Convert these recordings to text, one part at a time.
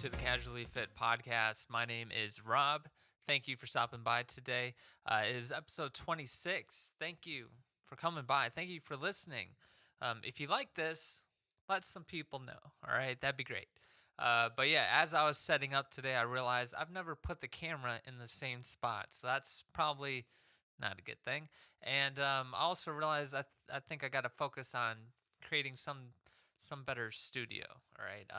to the Casually Fit podcast. My name is Rob. Thank you for stopping by today. It is episode 26. Thank you for coming by. Thank you for listening. If you like this, let some people know. All right, that'd be great. But yeah, as I was setting up today, I realized I've never put the camera in the same spot. So that's probably not a good thing. And I also realized I think I got to focus on creating some better studio. All right.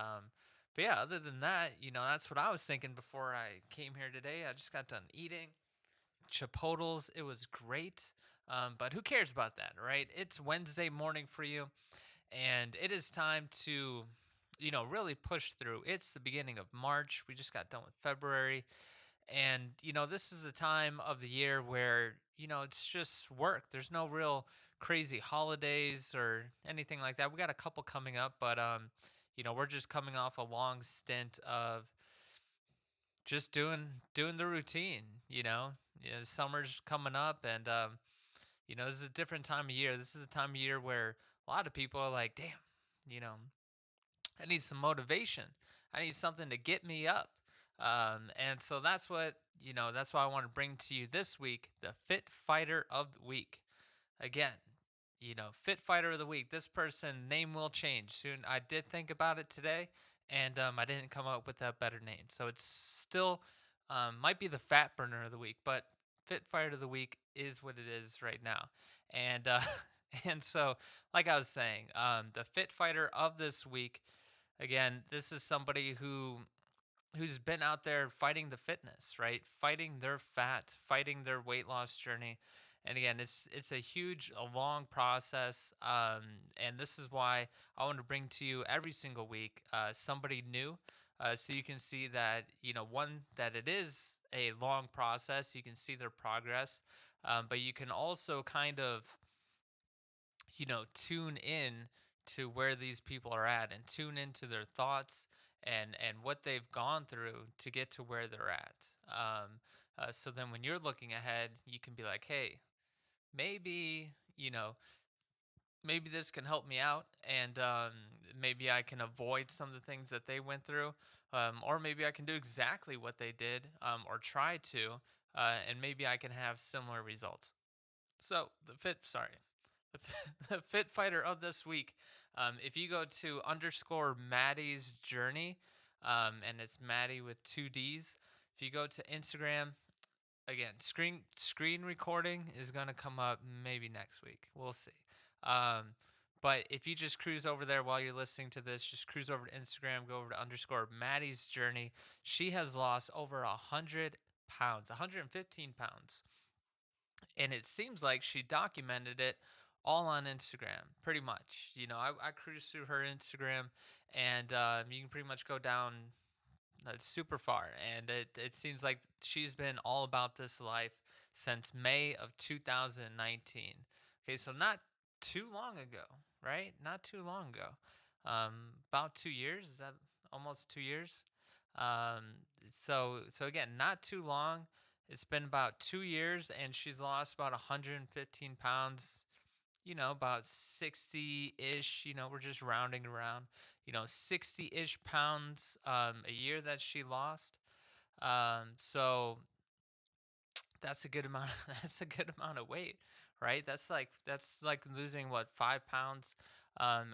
But yeah, other than that, that's what I was thinking before I came here today. I just got done eating Chipotles. It was great. But who cares about that, right? It's Wednesday morning for you, and it is time to, really push through. It's the beginning of March. We just got done with February. And, this is a time of the year where, it's just work. There's no real crazy holidays or anything like that. We got a couple coming up, but, we're just coming off a long stint of just doing the routine, summer's coming up and, this is a different time of year. This is a time of year where a lot of people are like, damn, you know, I need some motivation. I need something to get me up. And so that's why I want to bring to you this week the Fit Fighter of the Week. Again, Fit Fighter of the Week. This person name will change soon. I did think about it today, and I didn't come up with a better name. So it's still might be the Fat Burner of the Week, but Fit Fighter of the Week is what it is right now. And and so, like I was saying, the Fit Fighter of this week. Again, this is somebody who's been out there fighting the fitness, right? Fighting their fat, fighting their weight loss journey. And again, it's a huge, a long process. And this is why I want to bring to you every single week somebody new. So you can see that, one, that it is a long process. You can see their progress. But you can also kind of, tune in to where these people are at and tune into their thoughts and what they've gone through to get to where they're at. So then when you're looking ahead, you can be like, hey, maybe, maybe this can help me out and maybe I can avoid some of the things that they went through. Or maybe I can do exactly what they did or try to, and maybe I can have similar results. So the fit fighter of this week. If you go to underscore Maddie's journey, and it's Maddie with two D's. If you go to Instagram, again, screen recording is gonna come up maybe next week. We'll see. Um, but if you just cruise over there while you're listening to this, just cruise over to Instagram, go over to underscore Maddie's journey. She has lost over 100 pounds, 115 pounds, and it seems like she documented it all on Instagram, pretty much. I cruise through her Instagram, and you can pretty much go down super far. And it seems like she's been all about this life since May of 2019. Okay, so not too long ago, right? Not too long ago. About 2 years. Is that almost 2 years? So again, not too long. It's been about 2 years, and she's lost about 115 pounds. About 60 ish. We're just rounding around. 60 ish pounds a year that she lost. So that's a good amount. That's a good amount of weight, right? That's like losing what 5 pounds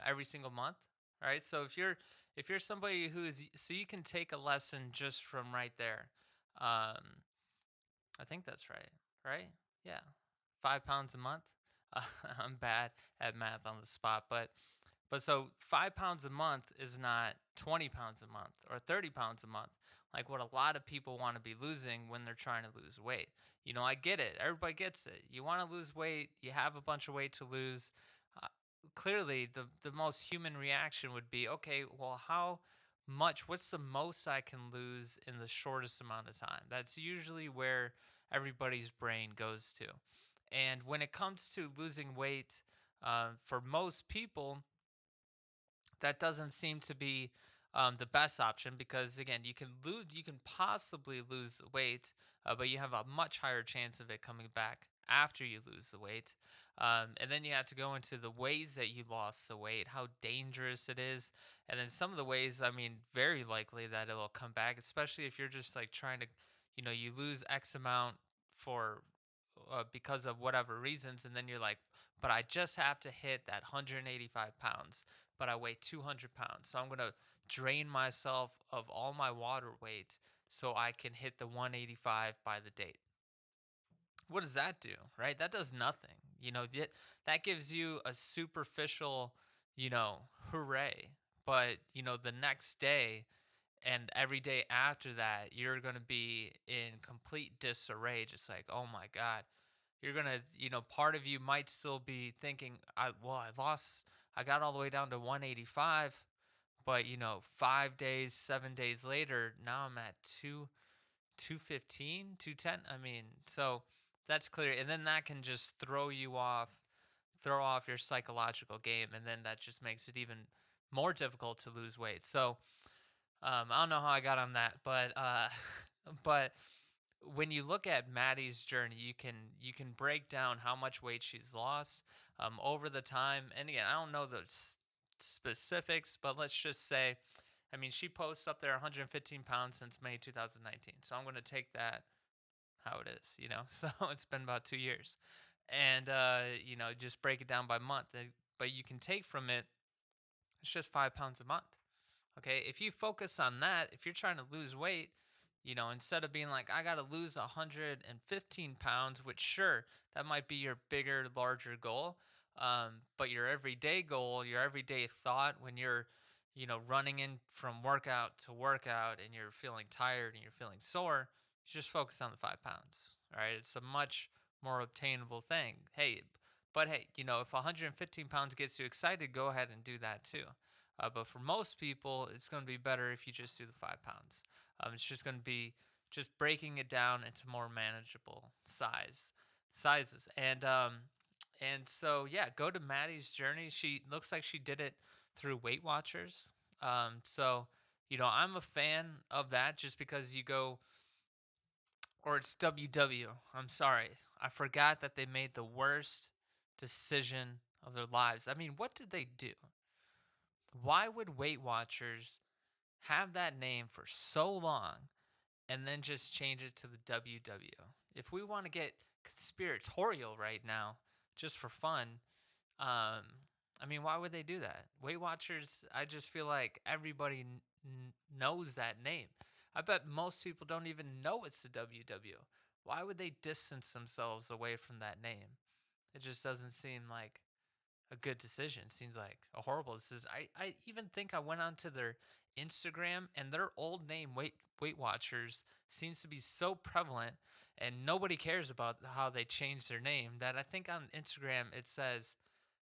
every single month, right? So if you're somebody who is so you can take a lesson just from right there. Um, I think that's right, right? Yeah, 5 pounds a month. Uh, I'm bad at math on the spot, but so 5 pounds a month is not 20 pounds a month or 30 pounds a month, like what a lot of people want to be losing when they're trying to lose weight. I get it. Everybody gets it. You want to lose weight. You have a bunch of weight to lose. Uh, Clearly, the most human reaction would be, okay, well, what's the most I can lose in the shortest amount of time? That's usually where everybody's brain goes to. And when it comes to losing weight, for most people, that doesn't seem to be the best option because again, you can possibly lose weight, but you have a much higher chance of it coming back after you lose the weight. And then you have to go into the ways that you lost the weight, how dangerous it is. And then some of the ways, I mean, very likely that it'll come back, especially if you're just like trying to, you lose X amount for because of whatever reasons. And then you're like, but I just have to hit that 185 pounds, but I weigh 200 pounds. So I'm going to drain myself of all my water weight so I can hit the 185 by the date. What does that do, right? That does nothing. That gives you a superficial, hooray. But, the next day and every day after that, you're going to be in complete disarray, just like, oh my God. You're going to, part of you might still be thinking, I got all the way down to 185, but, 5 days, 7 days later, now I'm at 215, 210. I mean, so that's clear. And then that can just throw off your psychological game. And then that just makes it even more difficult to lose weight. So I don't know how I got on that, but but when you look at Maddie's journey, you can break down how much weight she's lost over the time. And again, I don't know the specifics, but let's just say, I mean, she posts up there 115 pounds since May 2019. So I'm going to take that how it is. So it's been about 2 years, and just break it down by month. But you can take from it, it's just 5 pounds a month. Okay, if you focus on that, if you're trying to lose weight, instead of being like, I got to lose 115 pounds, which sure, that might be your bigger, larger goal. But your everyday goal, your everyday thought when you're, running in from workout to workout and you're feeling tired and you're feeling sore, you just focus on the 5 pounds. All right, it's a much more obtainable thing. But hey, if 115 pounds gets you excited, go ahead and do that too. But for most people, it's going to be better if you just do the 5 pounds. It's just going to be just breaking it down into more manageable sizes. And so yeah, go to Maddie's journey. She looks like she did it through Weight Watchers. So I'm a fan of that just because you go, or it's WW. I'm sorry, I forgot that they made the worst decision of their lives. I mean, what did they do? Why would Weight Watchers have that name for so long and then just change it to the WW? If we want to get conspiratorial right now, just for fun, I mean, why would they do that? Weight Watchers, I just feel like everybody knows that name. I bet most people don't even know it's the WW. Why would they distance themselves away from that name? It just doesn't seem like a good decision. Seems like a horrible decision. I even think I went onto their Instagram and their old name, Weight Watchers, seems to be so prevalent and nobody cares about how they changed their name that I think on Instagram it says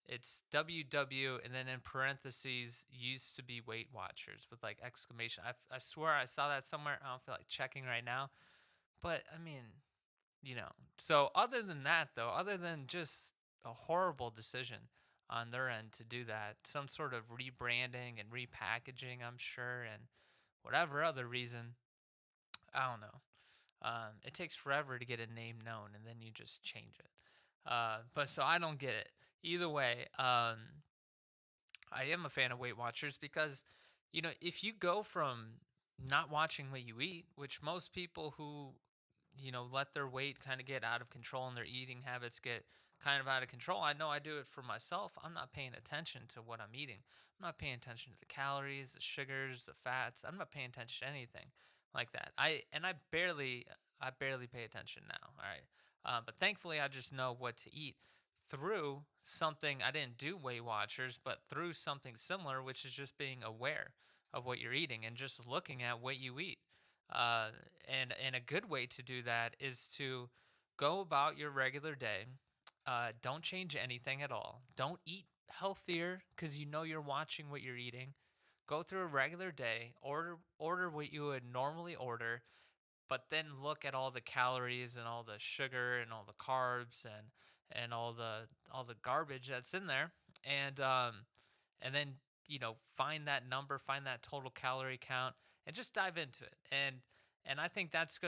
it's WW and then in parentheses used to be Weight Watchers with like exclamation. I swear I saw that somewhere. I don't feel like checking right now. But I mean, so other than that, though, other than just a horrible decision on their end to do that, some sort of rebranding and repackaging, I'm sure, and whatever other reason, I don't know. It takes forever to get a name known, and then you just change it. But so I don't get it. Either way, I am a fan of Weight Watchers because, if you go from not watching what you eat, which most people who let their weight kind of get out of control and their eating habits get kind of out of control. I know I do it for myself. I'm not paying attention to what I'm eating. I'm not paying attention to the calories, the sugars, the fats. I'm not paying attention to anything like that. I barely pay attention now. All right. But thankfully, I just know what to eat through something. I didn't do Weight Watchers, but through something similar, which is just being aware of what you're eating and just looking at what you eat. Uh, and a good way to do that is to go about your regular day. Don't change anything at all. Don't eat healthier because you're watching what you're eating. Go through a regular day. Order what you would normally order, but then look at all the calories and all the sugar and all the carbs and all the garbage that's in there, and then find that number, find that total calorie count, and just dive into it. And I think that's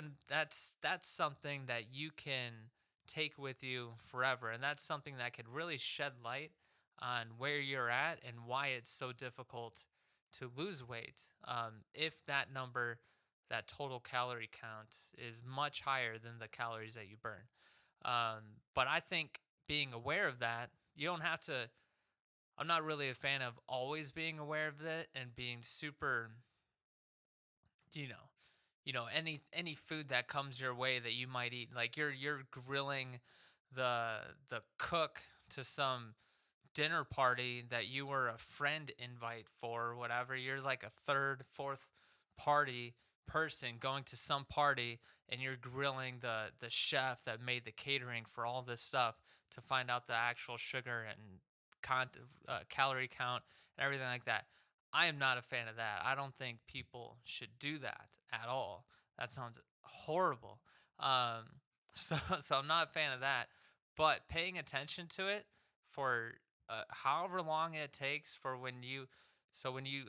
something that you can take with you forever. And that's something that could really shed light on where you're at and why it's so difficult to lose weight. If that number, that total calorie count, is much higher than the calories that you burn. But I think being aware of that, you don't have to. I'm not really a fan of always being aware of it and being super, you know, any food that comes your way that you might eat. Like you're grilling the cook to some dinner party that you were a friend invite for or whatever. You're like a third, fourth party person going to some party, and you're grilling the chef that made the catering for all this stuff to find out the actual sugar and calorie count and everything like that. I am not a fan of that. I don't think people should do that at all. That sounds horrible. Um, so I'm not a fan of that. But paying attention to it for however long it takes for when you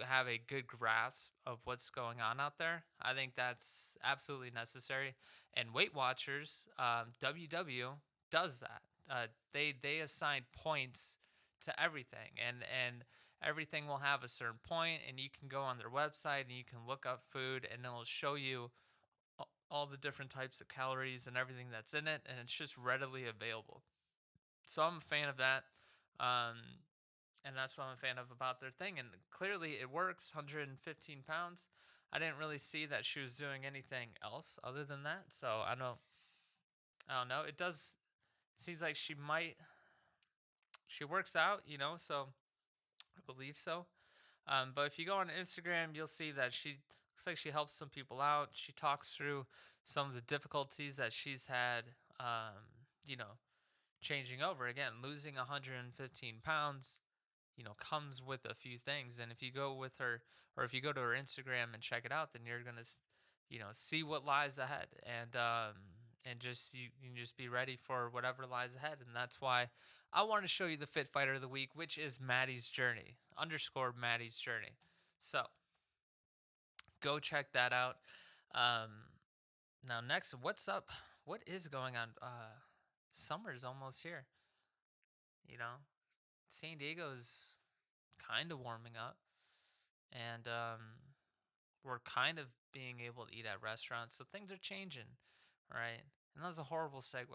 have a good grasp of what's going on out there, I think that's absolutely necessary. And Weight Watchers, WW does that. They assign points to everything, and everything will have a certain point, and you can go on their website and you can look up food, and it'll show you all the different types of calories and everything that's in it, and it's just readily available. So I'm a fan of that. Um, and that's what I'm a fan of about their thing. And clearly it works. 115 pounds. I didn't really see that she was doing anything else other than that. So I don't know. It does. It seems like she might. She works out, So I believe so. But if you go on Instagram, you'll see that she looks like she helps some people out. She talks through some of the difficulties that she's had. You know, changing over again, losing 115 pounds, comes with a few things. And if you go with her, or if you go to her Instagram and check it out, then you're gonna, see what lies ahead, and just you can just be ready for whatever lies ahead. And that's why I want to show you the Fit Fighter of the Week, which is Maddie's Journey underscore Maddie's Journey. So go check that out. Um, Now next, what's up? What is going on? Summer's almost here. You know, San Diego's kind of warming up, and we're kind of being able to eat at restaurants, so things are changing, right? And that was a horrible segue.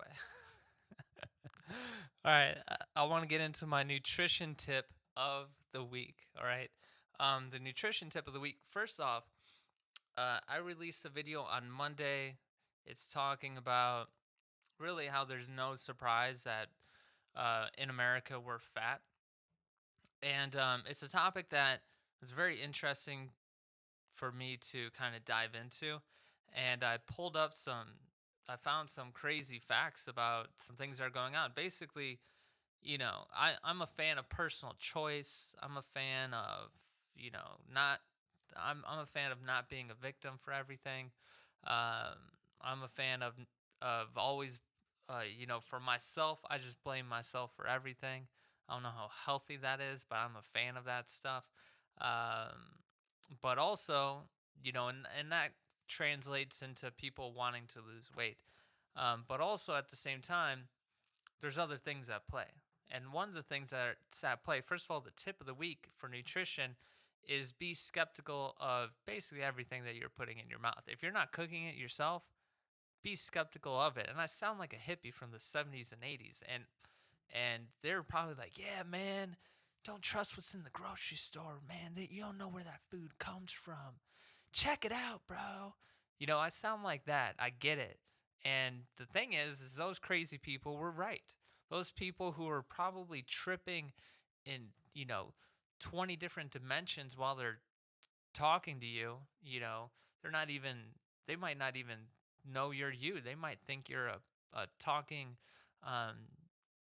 All right, I want to get into my nutrition tip of the week. All right, the nutrition tip of the week. First off, I released a video on Monday. It's talking about really how there's no surprise that in America we're fat, and it's a topic that is very interesting for me to kind of dive into. And I found some crazy facts about some things that are going on. Basically, I'm a fan of personal choice. I'm a fan of, not, I'm a fan of not being a victim for everything. I'm a fan of always, for myself, I just blame myself for everything. I don't know how healthy that is, but I'm a fan of that stuff. But also, and that translates into people wanting to lose weight. But also at the same time, there's other things at play. And one of the things that's at play, first of all, the tip of the week for nutrition is be skeptical of basically everything that you're putting in your mouth. If you're not cooking it yourself, be skeptical of it. And I sound like a hippie from the 70s and 80s. And they're probably like, yeah, man, don't trust what's in the grocery store, man. You don't know where that food comes from. Check it out, bro. I sound like that. I get it. And the thing is those crazy people were right. Those people who are probably tripping in, 20 different dimensions while they're talking to you, they're not even, they might not even know you're you. They might think you're a talking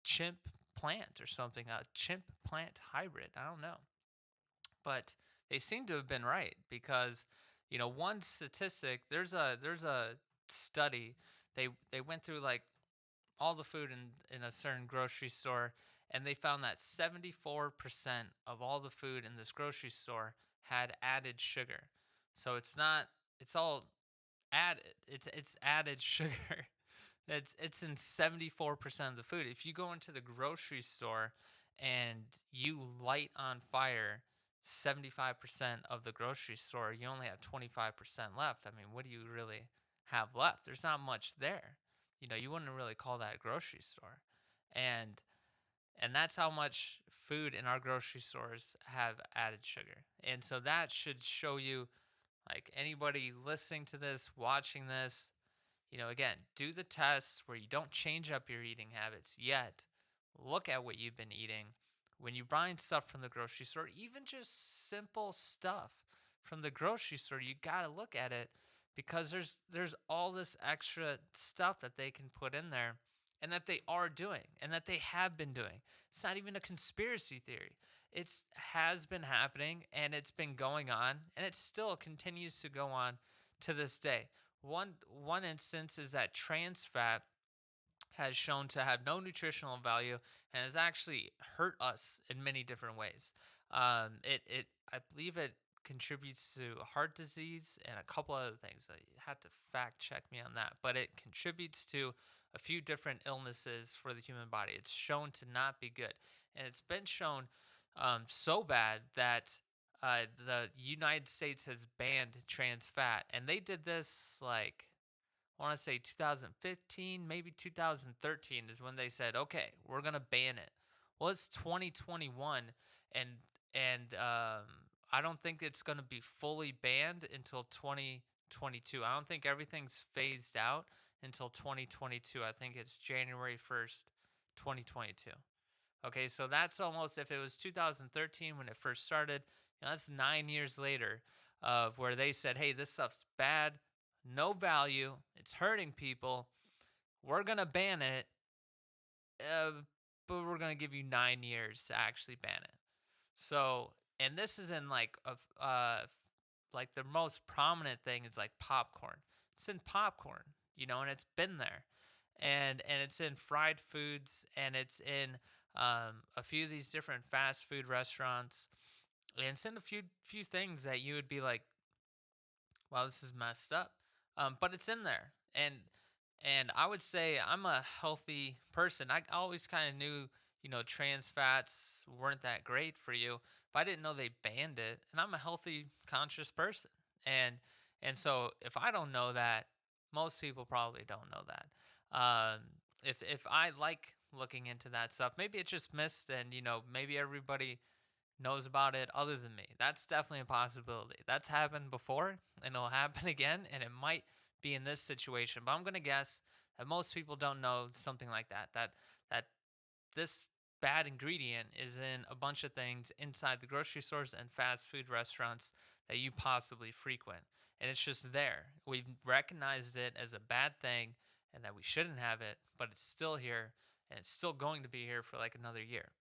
chimp plant or something, a chimp plant hybrid. I don't know. But they seem to have been right because, one statistic, there's a study. They went through like all the food in a certain grocery store, and they found that 74% of all the food in this grocery store had added sugar. So it's not, it's all added. It's added sugar. It's in 74% of the food. If you go into the grocery store and you light on fire 75% of the grocery store, you only have 25% left. I mean, what do you really have left? There's not much there. You wouldn't really call that a grocery store. And that's how much food in our grocery stores have added sugar. And so that should show you, like, anybody listening to this, watching this, again, do the test where you don't change up your eating habits yet. Look at what you've been eating. When you buy stuff from the grocery store, even just simple stuff from the grocery store, you got to look at it, because there's all this extra stuff that they can put in there, and that they are doing, and that they have been doing. It's not even a conspiracy theory. It has been happening, and it's been going on, and it still continues to go on to this day. One instance is that trans fat has shown to have no nutritional value and has actually hurt us in many different ways. It I believe it contributes to heart disease and a couple other things. You had to fact check me on that, but it contributes to a few different illnesses for the human body. It's shown to not be good, and it's been shown so bad that the United States has banned trans fat, and they did this, like, I want to say 2015, maybe 2013 is when they said, okay, we're gonna ban it. Well, it's 2021, and I don't think it's gonna be fully banned until 2022. I don't think everything's phased out until 2022. I think it's January 1st, 2022. Okay, so that's almost, if it was 2013 when it first started, that's 9 years later of where they said, hey, this stuff's bad, no value, it's hurting people, we're going to ban it, uh, but we're going to give you 9 years to actually ban it. So, and this is in like the most prominent thing is like popcorn. It's in popcorn, and it's been there, and it's in fried foods, and it's in a few of these different fast food restaurants, and it's in a few things that you would be like, wow, this is messed up. But it's in there, and I would say I'm a healthy person. I always kind of knew, trans fats weren't that great for you, but I didn't know they banned it. And I'm a healthy, conscious person, and so if I don't know that, most people probably don't know that. If I like looking into that stuff, maybe it just missed, and maybe everybody knows about it other than me. That's definitely a possibility. That's happened before, and it'll happen again, and it might be in this situation. But I'm gonna guess that most people don't know something like that. That this bad ingredient is in a bunch of things inside the grocery stores and fast food restaurants that you possibly frequent, and it's just there. We've recognized it as a bad thing, and that we shouldn't have it, but it's still here, and it's still going to be here for like another year.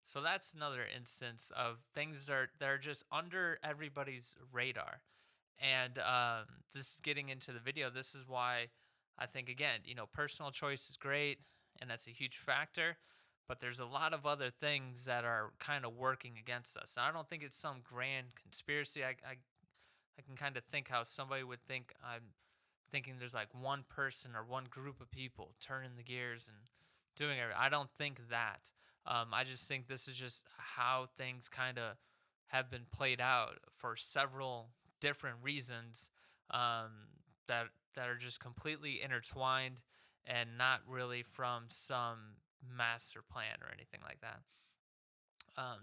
So that's another instance of things that are just under everybody's radar. And this is getting into the video. This is why I think, again, personal choice is great, and that's a huge factor. But there's a lot of other things that are kind of working against us. Now, I don't think it's some grand conspiracy. I can kind of think how somebody would think I'm thinking there's like one person or one group of people turning the gears and doing it. I don't think that. I just think this is just how things kind of have been played out for several different reasons, that are just completely intertwined and not really from some master plan or anything like that.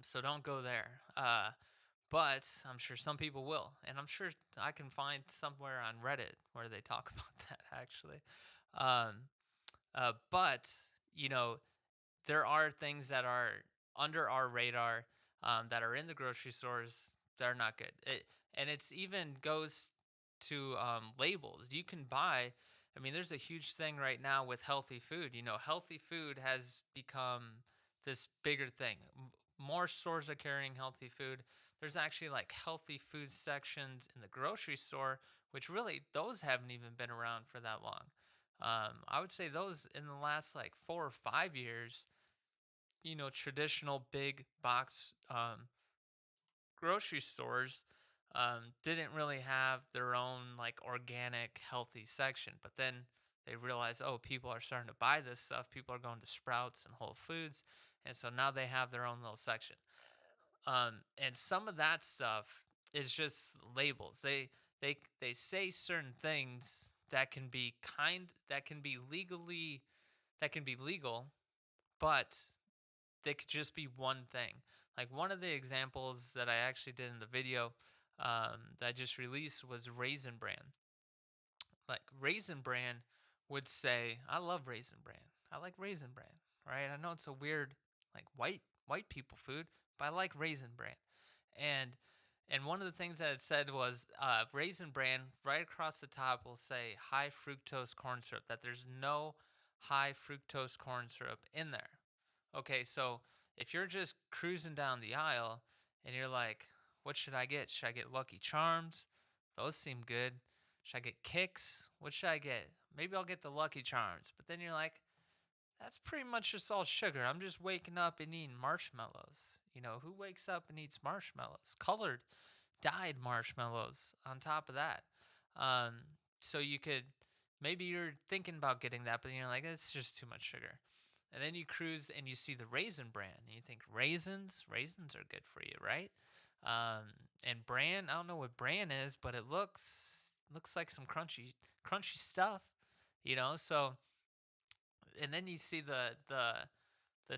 So don't go there. But I'm sure some people will, and I'm sure I can find somewhere on Reddit where they talk about that actually. Um, but you know, there are things that are under our radar, that are in the grocery stores that are not good. And it's even goes to labels you can buy. I mean, there's a huge thing right now with healthy food. Healthy food has become this bigger thing. More stores are carrying healthy food. There's actually like healthy food sections in the grocery store, which really those haven't even been around for that long. I would say those in the last like 4 or 5 years, traditional big box grocery stores didn't really have their own like organic healthy section. But then they realize, oh, people are starting to buy this stuff. People are going to Sprouts and Whole Foods, and so now they have their own little section. And some of that stuff is just labels. They say certain things that can be legally that can be legal, but they could just be one thing. Like one of the examples that I actually did in the video that I just released was Raisin Bran. Like Raisin Bran would say, "I love Raisin Bran. I like Raisin Bran." Right? I know it's a weird like white people food, but I like Raisin Bran. And one of the things that it said was Raisin Bran right across the top will say high fructose corn syrup. That there's no high fructose corn syrup in there. Okay, so if you're just cruising down the aisle and you're like, what should I get? Should I get Lucky Charms? Those seem good. Should I get Kicks? What should I get? Maybe I'll get the Lucky Charms. But then you're like, that's pretty much just all sugar. I'm just waking up and eating marshmallows. You know, who wakes up and eats marshmallows? Colored, dyed marshmallows on top of that. Um, so you could, maybe you're thinking about getting that, but you're like, it's just too much sugar. And then you cruise and you see the Raisin Bran, and you think raisins are good for you, right? And bran, I don't know what bran is, but it looks like some crunchy stuff, you know. So, and then you see the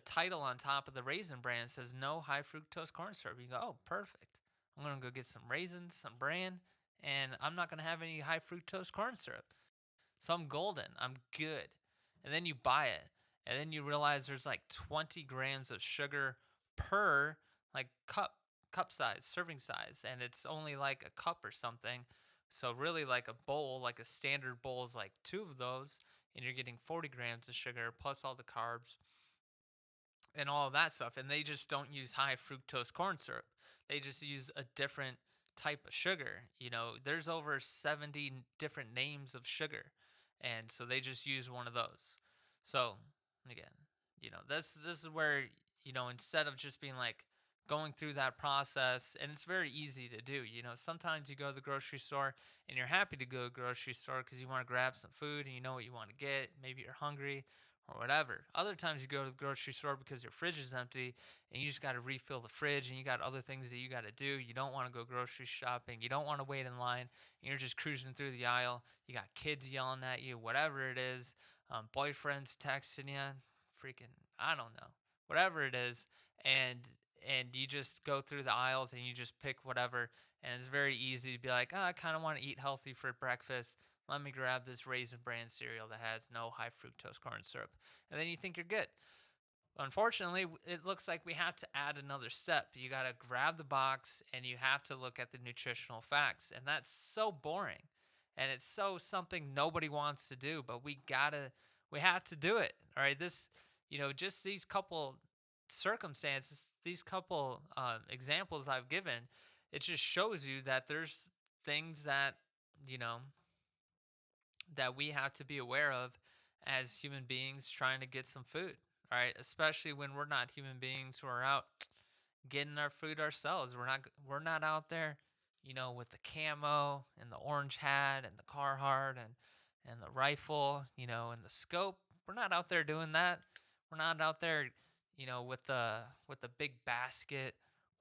title on top of the Raisin Bran says no high fructose corn syrup. You go, oh, perfect. I'm gonna go get some raisins, some bran, and I'm not gonna have any high fructose corn syrup. So I'm golden. I'm good. And then you buy it, and then you realize there's like 20 grams of sugar per like cup size, serving size, and it's only like a cup or something. So really, like a bowl, like a standard bowl is like two of those, and you're getting 40 grams of sugar plus all the carbs and all of that stuff. And they just don't use high fructose corn syrup. They just use a different type of sugar. You know, there's over 70 different names of sugar. And so they just use one of those. So again, you know, this is where, you know, instead of just being like going through that process, and it's very easy to do. You know, sometimes you go to the grocery store and you're happy to go to the grocery store because you want to grab some food and you know what you want to get. Maybe you're hungry or whatever. Other times you go to the grocery store because your fridge is empty and you just got to refill the fridge and you got other things that you got to do. You don't want to go grocery shopping. You don't want to wait in line. And you're just cruising through the aisle. You got kids yelling at you, whatever it is. Boyfriends texting you, freaking, I don't know, whatever it is. And you just go through the aisles and you just pick whatever. And it's very easy to be like, oh, I kind of want to eat healthy for breakfast. Let me grab this Raisin Bran cereal that has no high fructose corn syrup. And then you think you're good. Unfortunately, it looks like we have to add another step. You got to grab the box and you have to look at the nutritional facts. And that's so boring. And it's so something nobody wants to do, but we have to do it. All right. This, you know, just these couple circumstances, these couple examples I've given, it just shows you that there's things that, you know, that we have to be aware of as human beings trying to get some food, right? Especially when we're not human beings who are out getting our food ourselves. We're not out there, you know, with the camo and the orange hat and the Carhartt and the rifle, you know, and the scope. We're not out there doing that. We're not out there, you know, with the big basket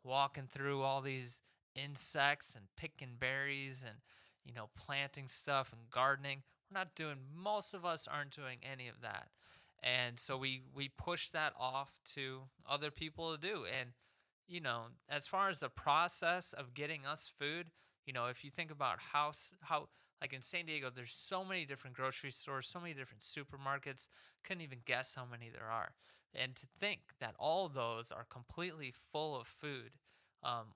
walking through all these insects and picking berries and, you know, planting stuff and gardening. We're not doing, most of us aren't doing any of that. And so we push that off to other people to do. And, you know, as far as the process of getting us food, you know, if you think about how like in San Diego, there's so many different grocery stores, so many different supermarkets, couldn't even guess how many there are. And to think that all of those are completely full of food,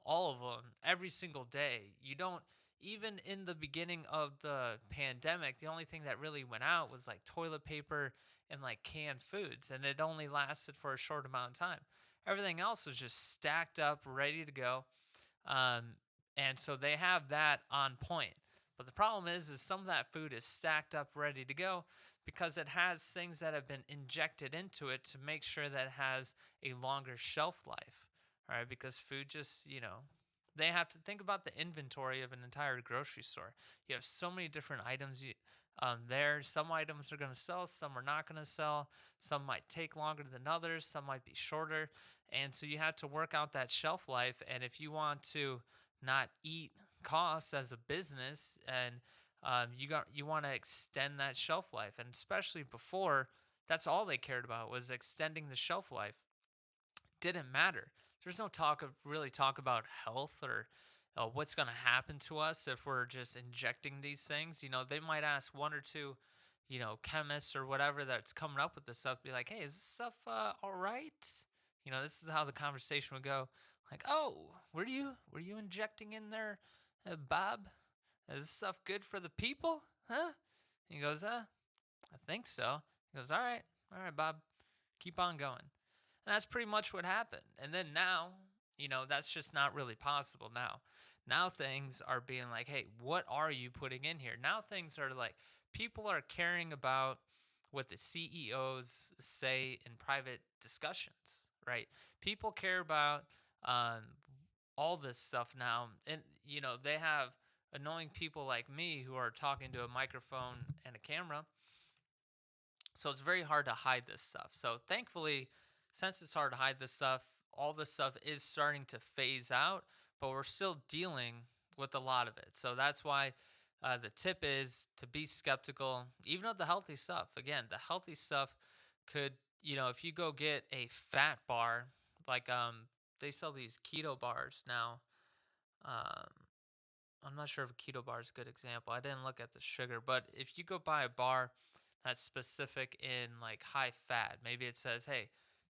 all of them, every single day. You don't, even in the beginning of the pandemic, the only thing that really went out was like toilet paper and like canned foods, and it only lasted for a short amount of time. Everything else was just stacked up, ready to go. And so they have that on point. But the problem is some of that food is stacked up, ready to go, because it has things that have been injected into it to make sure that it has a longer shelf life. All right, because food just, you know, they have to think about the inventory of an entire grocery store. You have so many different items there. Some items are going to sell, some are not going to sell. Some might take longer than others, some might be shorter. And so you have to work out that shelf life. And if you want to not eat costs as a business, and you want to extend that shelf life, and especially before, that's all they cared about was extending the shelf life. Didn't matter. There's no talk about health or what's going to happen to us if we're just injecting these things. They might ask one or two, chemists or whatever that's coming up with this stuff, be like, hey, is this stuff all right? This is how the conversation would go. Like, oh, were you injecting in there, Bob? Is this stuff good for the people? Huh? He goes, I think so. He goes, all right, Bob, keep on going. And that's pretty much what happened. And then now, that's just not really possible now. Now things are being like, hey, what are you putting in here? Now things are like, people are caring about what the CEOs say in private discussions, right? People care about um, all this stuff now. And, they have annoying people like me who are talking to a microphone and a camera, so it's very hard to hide this stuff. So thankfully, since it's hard to hide this stuff, all this stuff is starting to phase out, but we're still dealing with a lot of it. So that's why the tip is to be skeptical, even of the healthy stuff. Again, the healthy stuff could, if you go get a fat bar, like they sell these keto bars now. Um, I'm not sure if a keto bar is a good example. I didn't look at the sugar, but if you go buy a bar that's specific in like high fat, maybe it says, hey,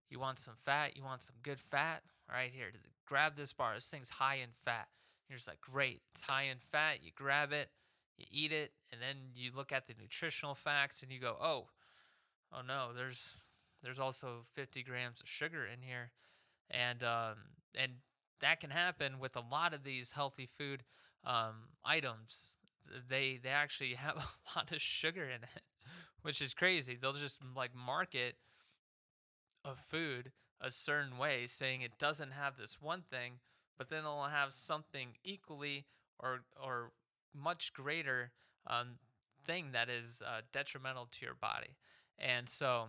you want some fat? You want some good fat? Right here, grab this bar. This thing's high in fat. You're just like, great, it's high in fat. You grab it, you eat it, and then you look at the nutritional facts and you go, oh no, there's also 50 grams of sugar in here, and that can happen with a lot of these healthy food items. They actually have a lot of sugar in it, which is crazy. They'll just like market a food a certain way, saying it doesn't have this one thing, but then it'll have something equally or much greater thing that is detrimental to your body. And so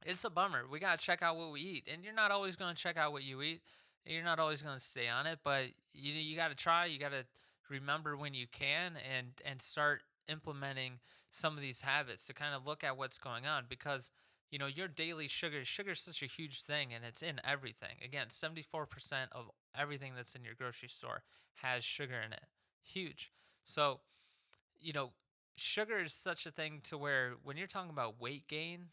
it's a bummer. We gotta check out what we eat, and you're not always gonna check out what you eat. You're not always gonna stay on it, but you gotta try. You gotta remember when you can, and start implementing some of these habits to kind of look at what's going on, because your daily sugar is such a huge thing, and it's in everything. Again, 74% of everything that's in your grocery store has sugar in it. Huge. So you know sugar is such a thing to where when you're talking about weight gain,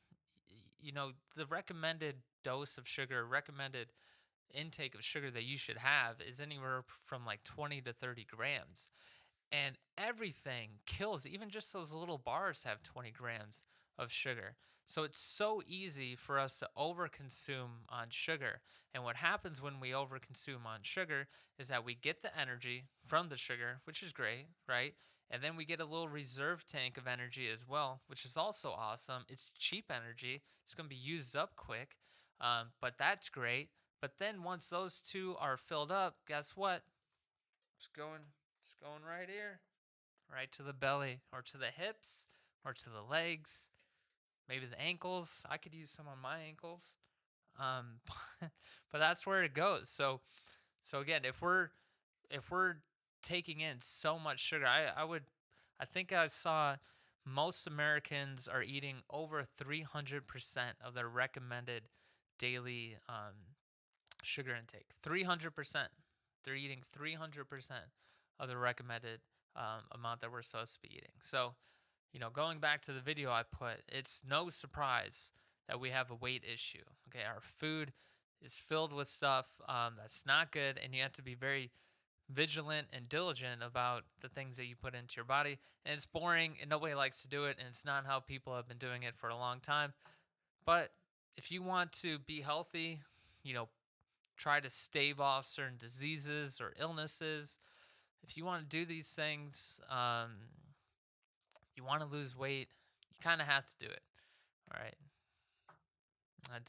the recommended dose of sugar, recommended intake of sugar that you should have is anywhere from like 20 to 30 grams. And everything kills, even just those little bars have 20 grams of sugar. So it's so easy for us to overconsume on sugar. And what happens when we overconsume on sugar is that we get the energy from the sugar, which is great, right? And then we get a little reserve tank of energy as well, which is also awesome. It's cheap energy, it's going to be used up quick, but that's great. But then once those two are filled up, guess what? It's going right here, right to the belly, or to the hips, or to the legs, maybe the ankles. I could use some on my ankles. Um, but that's where it goes. So again, if we're taking in so much sugar, I think I saw most Americans are eating over 300% of their recommended daily sugar intake. 300%. They're eating 300% of the recommended amount that we're supposed to be eating. So, going back to the video I put, it's no surprise that we have a weight issue. Okay, our food is filled with stuff that's not good, and you have to be very vigilant and diligent about the things that you put into your body. And it's boring, and nobody likes to do it, and it's not how people have been doing it for a long time. But if you want to be healthy, you know, try to stave off certain diseases or illnesses. If you want to do these things, you want to lose weight, you kind of have to do it. All right.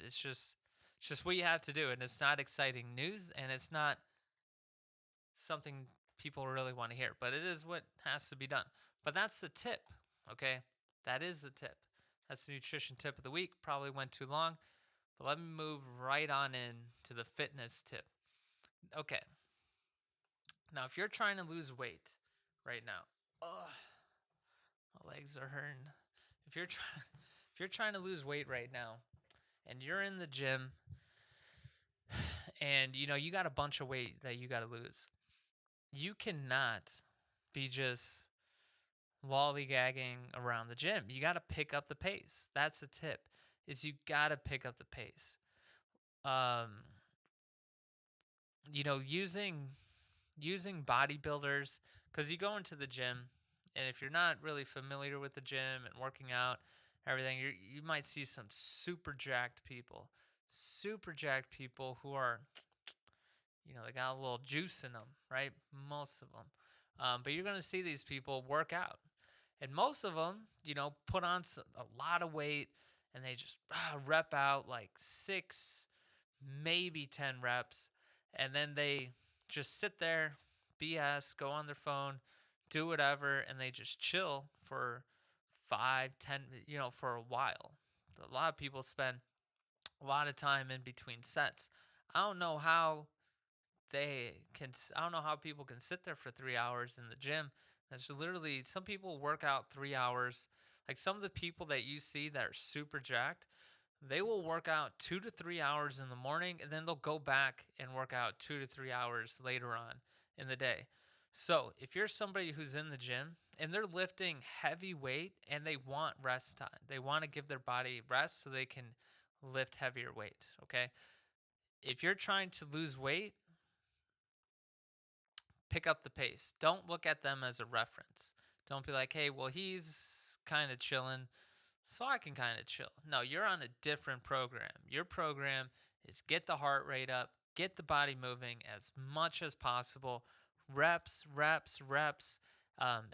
It's just what you have to do, and it's not exciting news, and it's not something people really want to hear, but it is what has to be done. But that's the tip, okay? That is the tip. That's the nutrition tip of the week. Probably went too long, but let me move right on in to the fitness tip. Okay, now if you're trying to lose weight right now, ugh, my legs are hurting. If you're trying, if you're trying to lose weight right now, and you're in the gym, and you got a bunch of weight that you got to lose, you cannot be just lollygagging around the gym. You got to pick up the pace. That's the tip. Is you got to pick up the pace. Um, using bodybuilders, because you go into the gym, and if you're not really familiar with the gym and working out, everything, you might see some super jacked people who are, they got a little juice in them, right? Most of them. But you're going to see these people work out. And most of them, put on a lot of weight, and they just rep out like 6, maybe 10 reps. And then they just sit there, BS, go on their phone, do whatever, and they just chill for 5, 10, for a while. A lot of people spend a lot of time in between sets. I don't know how I don't know how people can sit there for 3 hours in the gym. That's literally, some people work out 3 hours. Like some of the people that you see that are super jacked, they will work out 2 to 3 hours in the morning, and then they'll go back and work out 2 to 3 hours later on in the day. So if you're somebody who's in the gym and they're lifting heavy weight and they want rest time, they want to give their body rest so they can lift heavier weight, okay? If you're trying to lose weight, pick up the pace. Don't look at them as a reference. Don't be like, hey, well, he's kind of chilling, so I can kind of chill. No, you're on a different program. Your program is get the heart rate up, get the body moving as much as possible, reps, reps, reps.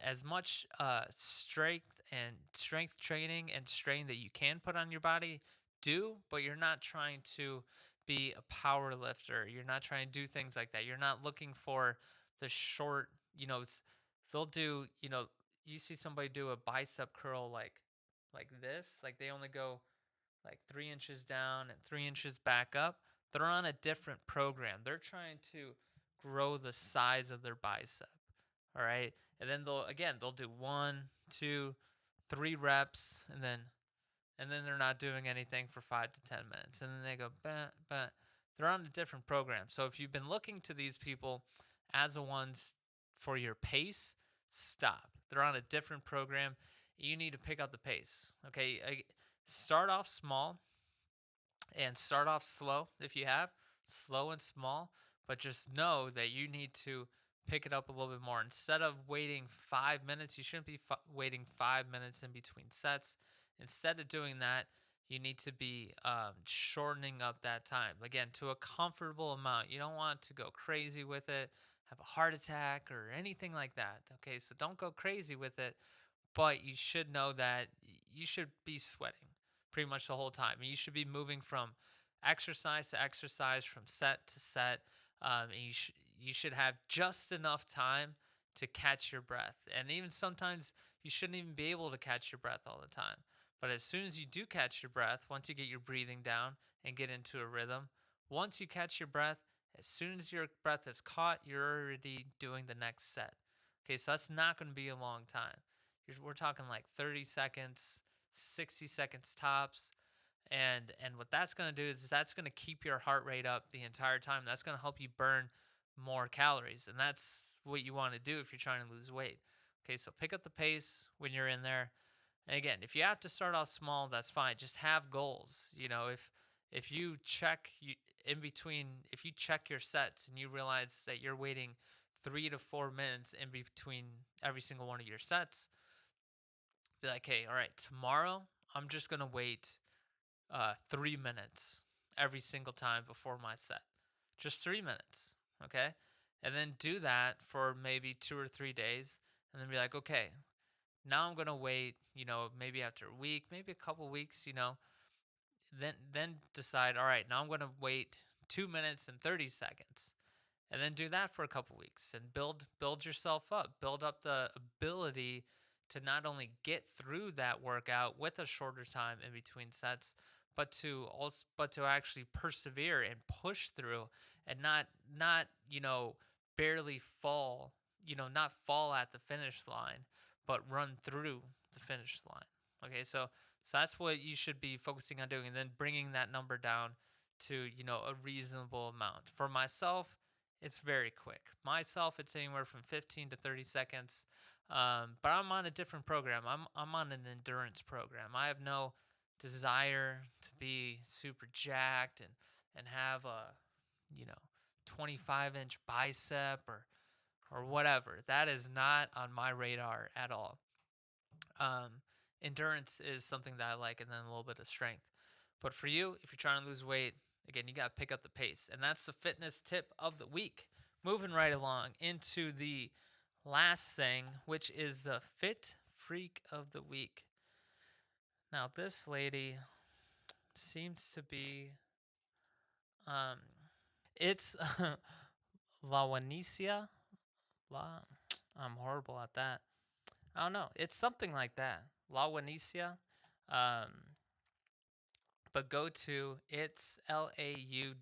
As much strength training and strain that you can put on your body, do, but you're not trying to be a power lifter. You're not trying to do things like that. You're not looking for the short, they'll do, you see somebody do a bicep curl like this, like they only go like 3 inches down and 3 inches back up. They're on a different program. They're trying to grow the size of their bicep. All right. And then they'll do 1, 2, 3 reps, and then they're not doing anything for 5 to 10 minutes. And then they go, but they're on a different program. So if you've been looking to these people as the ones for your pace, stop. They're on a different program. You need to pick up the pace. Okay. Start off small and start off slow if you have, slow and small, but just know that you need to pick it up a little bit more. Instead of waiting 5 minutes, you shouldn't be waiting 5 minutes in between sets. Instead of doing that, you need to be shortening up that time, again, to a comfortable amount. You don't want to go crazy with it, have a heart attack or anything like that. Okay, so don't go crazy with it, but you should know that you should be sweating pretty much the whole time. You should be moving from exercise to exercise, from set to set, and you should have just enough time to catch your breath. And even sometimes you shouldn't even be able to catch your breath all the time. But as soon as you do catch your breath, once you get your breathing down and get into a rhythm, once you catch your breath, as soon as your breath is caught, you're already doing the next set. Okay, so that's not going to be a long time. We're talking like 30 seconds, 60 seconds tops. And what that's going to do is that's going to keep your heart rate up the entire time. That's going to help you burn more calories. And that's what you want to do if you're trying to lose weight. Okay, so pick up the pace when you're in there. And again, if you have to start off small, that's fine. Just have goals. If you check in between, if you check your sets and you realize that you're waiting 3 to 4 minutes in between every single one of your sets, be like, hey, all right, tomorrow I'm just gonna wait 3 minutes every single time before my set, just 3 minutes, okay? And then do that for maybe 2 or 3 days, and then be like, okay, now I'm gonna wait, maybe after a week, maybe a couple weeks, then decide, all right, now I'm gonna wait 2 minutes and 30 seconds, and then do that for a couple weeks and build yourself up, build up the ability to not only get through that workout with a shorter time in between sets, but to actually persevere and push through, and not barely fall, not fall at the finish line, but run through the finish line. Okay, so that's what you should be focusing on doing, and then bringing that number down to a reasonable amount. For myself, it's very quick. Myself, it's anywhere from 15 to 30 seconds. But I'm on a different program. I'm on an endurance program. I have no desire to be super jacked and have a 25-inch bicep or whatever. That is not on my radar at all. Um, Endurance is something that I like, and then a little bit of strength. But for you, if you're trying to lose weight, again, you got to pick up the pace. And that's the fitness tip of the week. Moving right along into the last thing, which is the fit freak of the week. Now, this lady seems to be, um, it's Lawanicia. La, I'm horrible at that. I don't know. It's something like that. Lawanicia. Um, but go to it's LAUWENCIA.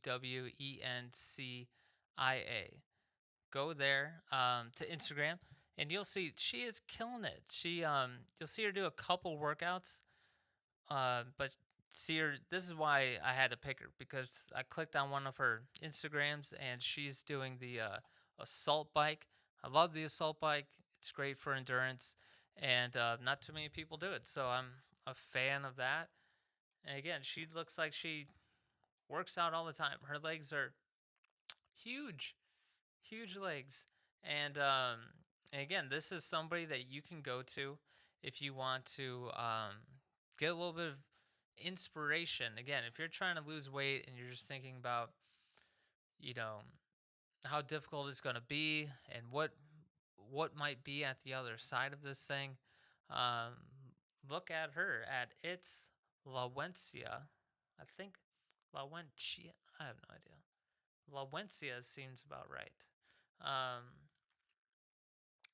Go there to Instagram, and you'll see she is killing it. You'll see her do a couple workouts, but see her. This is why I had to pick her, because I clicked on one of her Instagrams and she's doing the assault bike. I love the assault bike. It's great for endurance, and not too many people do it, so I'm a fan of that. And again, she looks like she works out all the time. Her legs are huge, huge legs. And again, this is somebody that you can go to if you want to get a little bit of inspiration. Again, if you're trying to lose weight and you're just thinking about, you know, how difficult it's going to be and what might be at the other side of this thing, um, look at her at It's Lawencia. I think Lawencia. I have no idea. Lawencia seems about right. Um,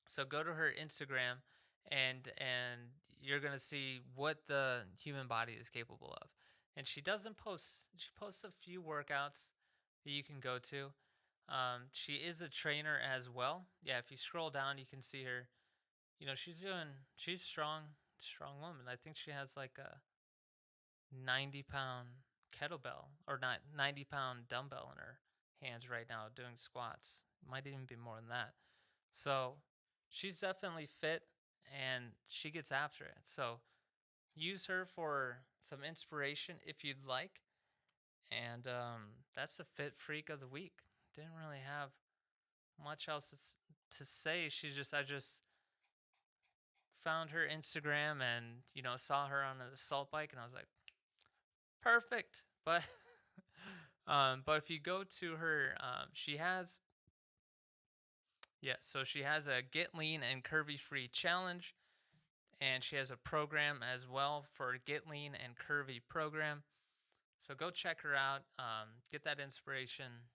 so go to her Instagram, and you're gonna see what the human body is capable of. And she doesn't post. She posts a few workouts that you can go to. She is a trainer as well. Yeah, if you scroll down, you can see her. She's strong, strong woman. I think she has like a 90-pound kettlebell, or not 90-pound dumbbell in her hands right now doing squats. Might even be more than that. So she's definitely fit, and she gets after it. So use her for some inspiration if you'd like. And that's the fit freak of the week. Didn't really have much else to say. I just found her Instagram and saw her on the assault bike, and I was like, perfect. But if you go to her, she has, yeah, so she has a Get Lean and Curvy Free challenge, and she has a program as well for Get Lean and Curvy program. So go check her out. Get that inspiration,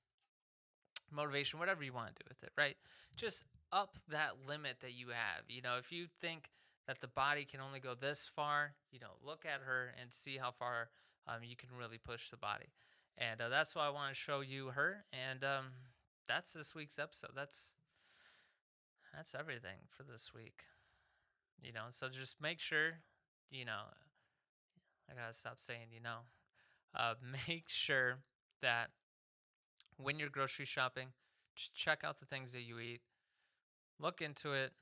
motivation, whatever you want to do with it, right? Just up that limit that you have. If you think that the body can only go this far, look at her and see how far you can really push the body. And that's why I want to show you her. And that's this week's episode. That's everything for this week. So just make sure, I gotta stop saying, make sure that when you're grocery shopping, just check out the things that you eat, look into it.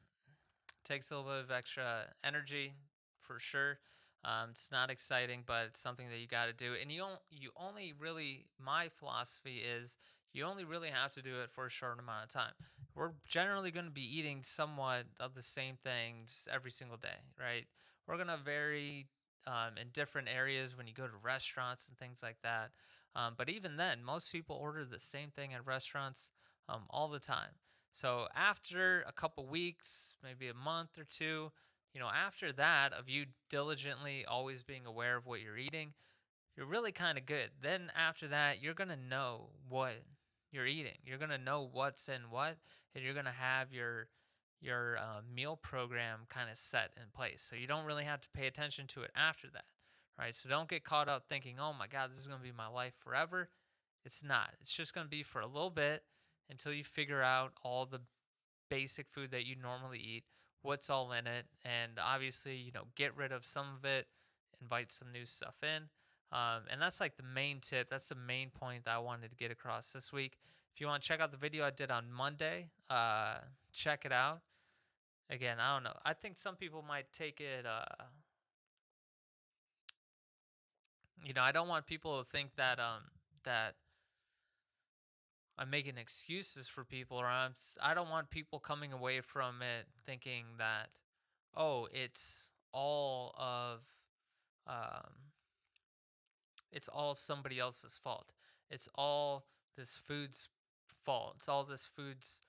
Takes a little bit of extra energy for sure. It's not exciting, but it's something that you got to do. And you only really, my philosophy is, you only really have to do it for a short amount of time. We're generally going to be eating somewhat of the same things every single day, right? We're going to vary in different areas when you go to restaurants and things like that. But even then, most people order the same thing at restaurants all the time. So after a couple weeks, maybe a month or two, after that, of you diligently always being aware of what you're eating, you're really kind of good. Then after that, you're going to know what you're eating. You're going to know what's in what, and you're going to have meal program kind of set in place, so you don't really have to pay attention to it after that, right? So don't get caught up thinking, oh my God, this is going to be my life forever. It's not. It's just going to be for a little bit until you figure out all the basic food that you normally eat, what's all in it, and obviously, get rid of some of it, invite some new stuff in. And that's like the main tip. That's the main point that I wanted to get across this week. If you want to check out the video I did on Monday, check it out. Again, I don't know. I think some people might take it, I don't want people to think that, that I'm making excuses for people, or I don't want people coming away from it thinking that, oh, um, it's all somebody else's fault. It's all this food's fault. It's all this food's.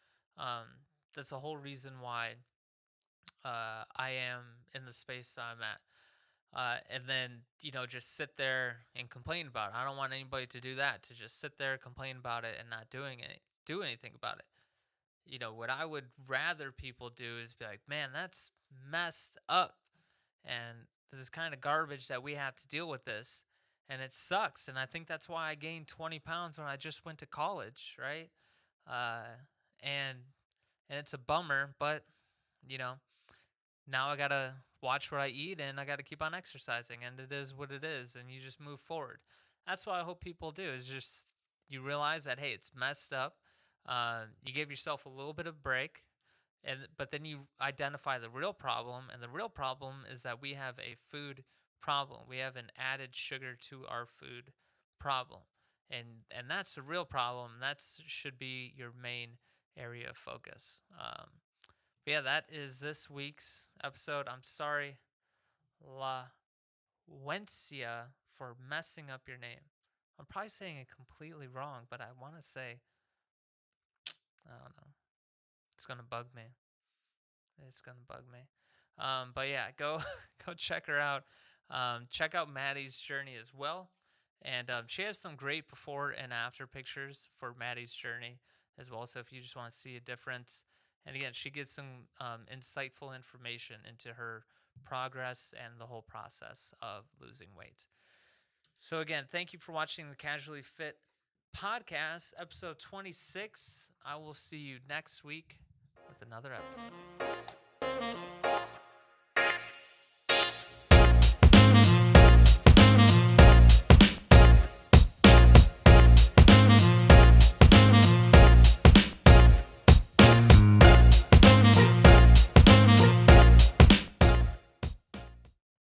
That's the whole reason why I am in the space I'm at. And then just sit there and complain about it. I don't want anybody to do that. To just sit there, complain about it, and not do anything about it. What I would rather people do is be like, man, that's messed up, and this is kind of garbage that we have to deal with this, and it sucks. And I think that's why I gained 20 pounds when I just went to college, right? Uh, and and it's a bummer, but you know now I gotta watch what I eat, and I gotta keep on exercising, and it is what it is, and you just move forward. That's what I hope people do, is just you realize that, hey, it's messed up. You give yourself a little bit of break, but then you identify the real problem, and the real problem is that we have a food problem. We have an added sugar to our food problem, and that's the real problem. That should be your main area of focus. But yeah, that is this week's episode. I'm sorry, La Wencia, for messing up your name. I'm probably saying it completely wrong, but I want to say, I don't know. It's gonna bug me. It's gonna bug me. But yeah, go go check her out. Check out Maddie's journey as well, and she has some great before and after pictures for Maddie's journey as well. So if you just want to see a difference, and again, she gives some insightful information into her progress and the whole process of losing weight. So again, thank you for watching the Casually Fit podcast, episode 26. I will see you next week with another episode.